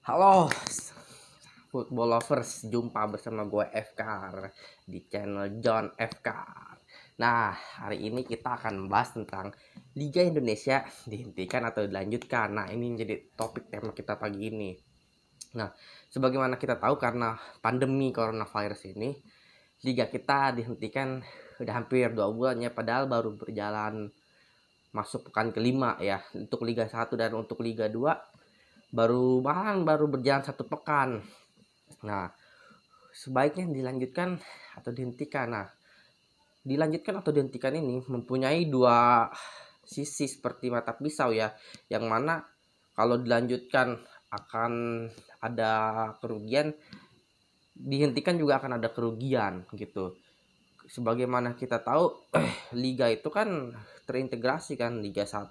Halo football lovers, jumpa bersama gue FK di channel John FK. Nah, hari ini kita akan membahas tentang Liga Indonesia dihentikan atau dilanjutkan. Nah, ini jadi topik tema kita pagi ini. Nah, sebagaimana kita tahu karena pandemi coronavirus ini, liga kita dihentikan udah hampir 2 bulan ya, padahal baru berjalan masuk pekan kelima ya untuk Liga 1 dan untuk Liga 2 baru berjalan 1 pekan. Nah, sebaiknya dilanjutkan atau dihentikan. Nah, dilanjutkan atau dihentikan ini mempunyai dua sisi seperti mata pisau ya, yang mana kalau dilanjutkan akan ada kerugian, dihentikan juga akan ada kerugian gitu. Sebagaimana kita tahu, liga itu kan terintegrasi kan, Liga 1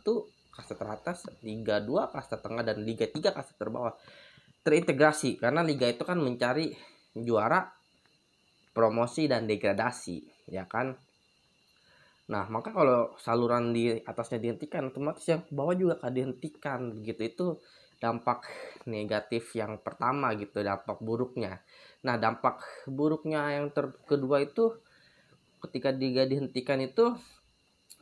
kasta teratas, Liga 2 kasta tengah, dan Liga 3 kasta terbawah. Terintegrasi karena liga itu kan mencari juara, promosi, dan degradasi, ya kan. Nah, maka kalau saluran di atasnya dihentikan, otomatis yang bawah juga akan dihentikan begitu. Itu dampak negatif yang pertama gitu, dampak buruknya. Nah, dampak buruknya yang kedua itu ketika liga dihentikan itu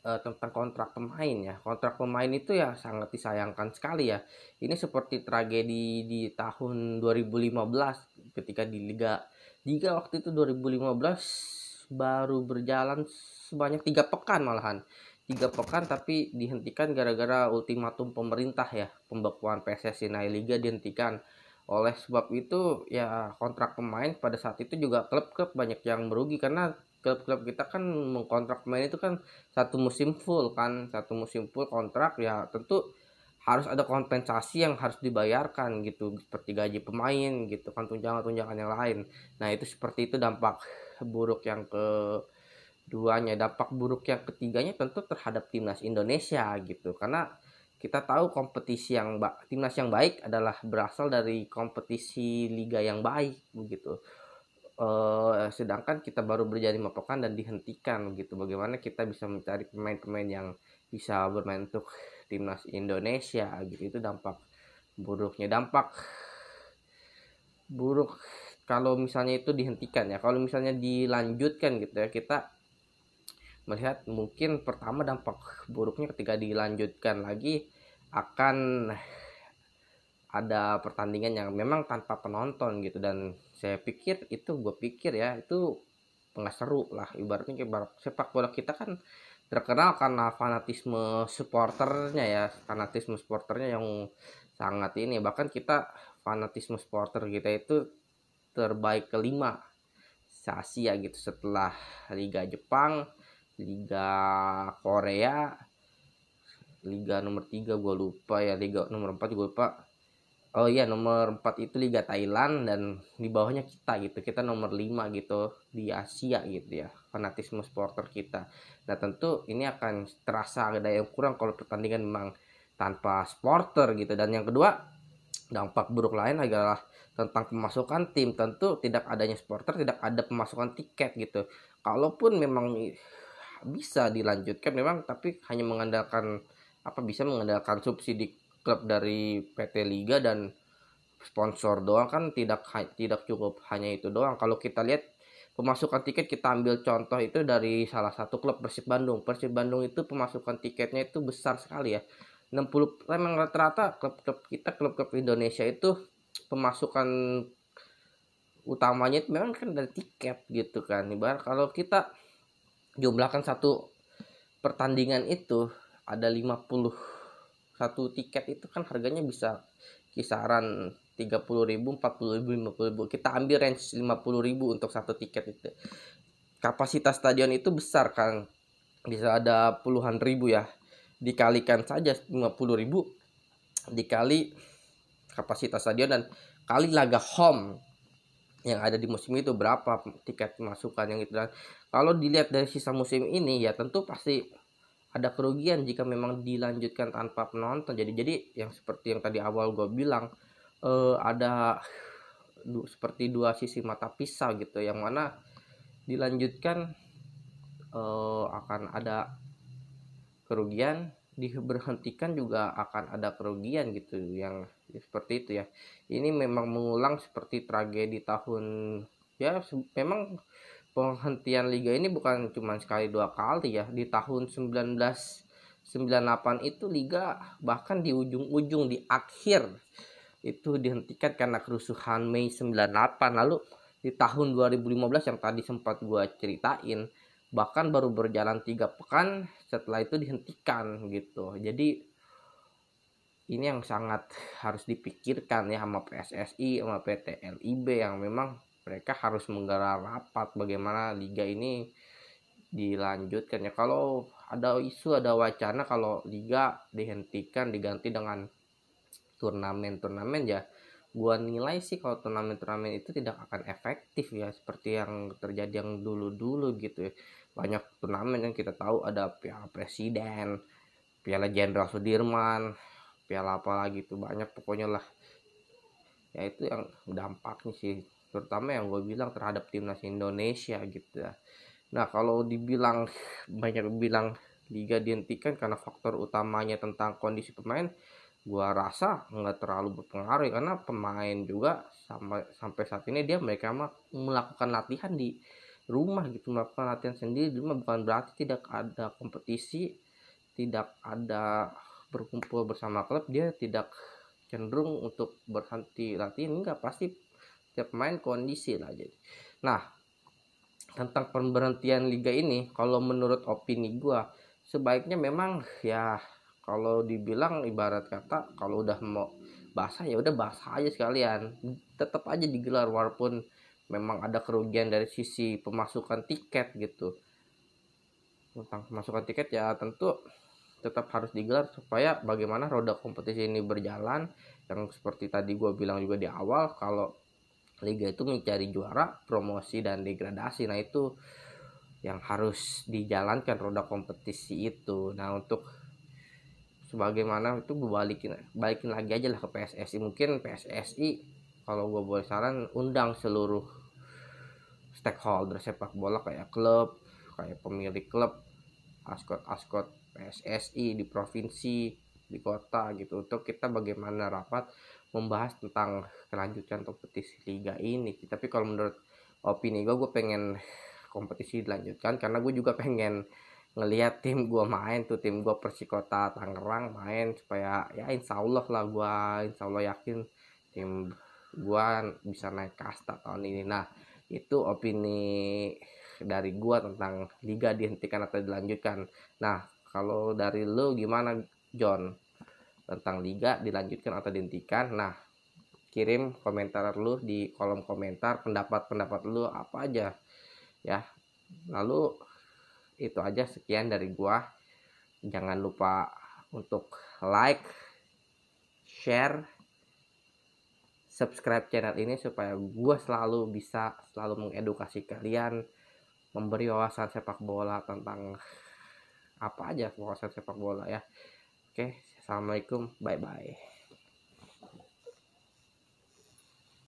tentang kontrak pemain ya. Kontrak pemain itu ya sangat disayangkan sekali ya. Ini seperti tragedi di tahun 2015 ketika di Liga waktu itu 2015 baru berjalan sebanyak 3 pekan malahan. 3 pekan tapi dihentikan gara-gara ultimatum pemerintah ya. Pembekuan PSSI naik liga dihentikan. Oleh sebab itu ya, kontrak pemain pada saat itu juga klub-klub banyak yang merugi karena klub-klub kita kan mengkontrak pemain itu kan satu musim full kontrak ya, tentu harus ada kompensasi yang harus dibayarkan gitu, seperti gaji pemain gitu kan, tunjangan-tunjangan yang lain. Nah, itu seperti itu dampak buruk yang keduanya. Dampak buruk yang ketiganya tentu terhadap timnas Indonesia gitu, karena kita tahu timnas yang baik adalah berasal dari kompetisi liga yang baik begitu. Sedangkan kita baru berjalan 5 pekan dan dihentikan gitu. Bagaimana kita bisa mencari pemain-pemain yang bisa bermain untuk timnas Indonesia gitu. Itu dampak buruknya. Dampak buruk kalau misalnya itu dihentikan ya. Kalau misalnya dilanjutkan gitu ya, kita melihat mungkin pertama dampak buruknya ketika dilanjutkan lagi akan ada pertandingan yang memang tanpa penonton gitu. Dan saya pikir gue pikir ya, itu nggak seru lah. Ibaratnya sepak bola kita kan terkenal karena fanatisme supporternya yang sangat ini. Bahkan kita, fanatisme supporter kita itu terbaik kelima se-Asia gitu, setelah Liga Jepang, Liga Korea, Liga nomor 3 gue lupa ya, Liga nomor 4 gue lupa. Oh iya, nomor 4 itu Liga Thailand, dan di bawahnya kita gitu. Kita nomor 5 gitu di Asia gitu ya, fanatisme supporter kita. Nah, tentu ini akan terasa ada yang kurang kalau pertandingan memang tanpa supporter gitu. Dan yang kedua, dampak buruk lain adalah tentang pemasukan tim. Tentu tidak adanya supporter, tidak ada pemasukan tiket gitu. Kalaupun memang bisa dilanjutkan memang, tapi hanya bisa mengandalkan subsidi klub dari PT Liga dan sponsor doang kan tidak cukup hanya itu doang. Kalau kita lihat pemasukan tiket, kita ambil contoh itu dari salah satu klub, Persib Bandung. Persib Bandung itu pemasukan tiketnya itu besar sekali ya. 60, memang rata-rata klub-klub kita, klub-klub Indonesia itu pemasukan utamanya itu memang kan dari tiket gitu kan. Ibarat kalau kita jumlahkan satu pertandingan itu ada 51 tiket, itu kan harganya bisa kisaran 30.000, 40.000, 50.000. Kita ambil range 50.000 untuk satu tiket itu. Kapasitas stadion itu besar kan, bisa ada puluhan ribu ya. Dikalikan saja 50.000 dikali kapasitas stadion dan kali laga home yang ada di musim itu, berapa tiket masukan yang itu. Dan kalau dilihat dari sisa musim ini ya, tentu pasti ada kerugian jika memang dilanjutkan tanpa penonton. Jadi yang seperti yang tadi awal gue bilang, ada seperti dua sisi mata pisau gitu, yang mana dilanjutkan akan ada kerugian, diberhentikan juga akan ada kerugian gitu. Yang seperti itu ya. Ini memang mengulang seperti tragedi tahun ya, memang penghentian liga ini bukan cuma sekali dua kali ya. Di tahun 1998 itu liga bahkan di ujung-ujung di akhir itu dihentikan karena kerusuhan Mei 98. Lalu di tahun 2015 yang tadi sempat gua ceritain, bahkan baru berjalan 3 pekan setelah itu dihentikan gitu. Jadi ini yang sangat harus dipikirkan ya sama PSSI, sama PT LIB, yang memang mereka harus menggelar rapat bagaimana liga ini dilanjutkan ya. Kalau ada isu, ada wacana kalau liga dihentikan diganti dengan turnamen ya, gua nilai sih kalau turnamen itu tidak akan efektif ya, seperti yang terjadi yang dulu gitu ya. Banyak turnamen yang kita tahu ada Piala Presiden, Piala Jenderal Sudirman, piala apa lagi tuh, banyak pokoknya lah ya. Itu yang dampaknya sih, terutama yang gue bilang terhadap timnas Indonesia gitu ya. Nah kalau dibilang banyak bilang liga dihentikan karena faktor utamanya tentang kondisi pemain, gue rasa nggak terlalu berpengaruh ya, karena pemain juga sampai saat ini mereka melakukan latihan di rumah gitu, melakukan latihan sendiri di rumah. Bukan berarti tidak ada kompetisi, tidak ada berkumpul bersama klub, dia tidak cenderung untuk berhenti latihan, enggak, pasti setiap pemain kondisi lah. Jadi nah, tentang pemberhentian liga ini, kalau menurut opini gua sebaiknya memang ya, kalau dibilang ibarat kata kalau udah mau basah ya udah basah aja sekalian, tetap aja digelar walaupun memang ada kerugian dari sisi pemasukan tiket gitu. Tentang pemasukan tiket ya tentu tetap harus digelar supaya bagaimana roda kompetisi ini berjalan. Yang seperti tadi gue bilang juga di awal, kalau liga itu mencari juara, promosi, dan degradasi. Nah itu yang harus dijalankan roda kompetisi itu. Nah untuk sebagaimana itu balikin lagi aja lah ke PSSI. Mungkin PSSI kalau gue boleh saran, undang seluruh stakeholder sepak bola, kayak klub, kayak pemilik klub, askot PSSI di provinsi, di kota gitu, untuk kita bagaimana rapat membahas tentang kelanjutan kompetisi liga ini. Tapi kalau menurut opini gue pengen kompetisi dilanjutkan, karena gue juga pengen ngelihat tim gue main tuh, tim gue Persikota Tangerang main, supaya ya insya Allah yakin tim gue bisa naik kasta tahun ini. Nah itu opini dari gua tentang liga dihentikan atau dilanjutkan. Nah kalau dari lu gimana John, tentang liga dilanjutkan atau dihentikan? Nah kirim komentar lu di kolom komentar, pendapat lu apa aja ya. Lalu itu aja, sekian dari gua. Jangan lupa untuk like, share, subscribe channel ini supaya gua bisa selalu mengedukasi kalian, memberi wawasan sepak bola, tentang apa aja wawasan sepak bola ya. Oke, assalamualaikum, bye bye.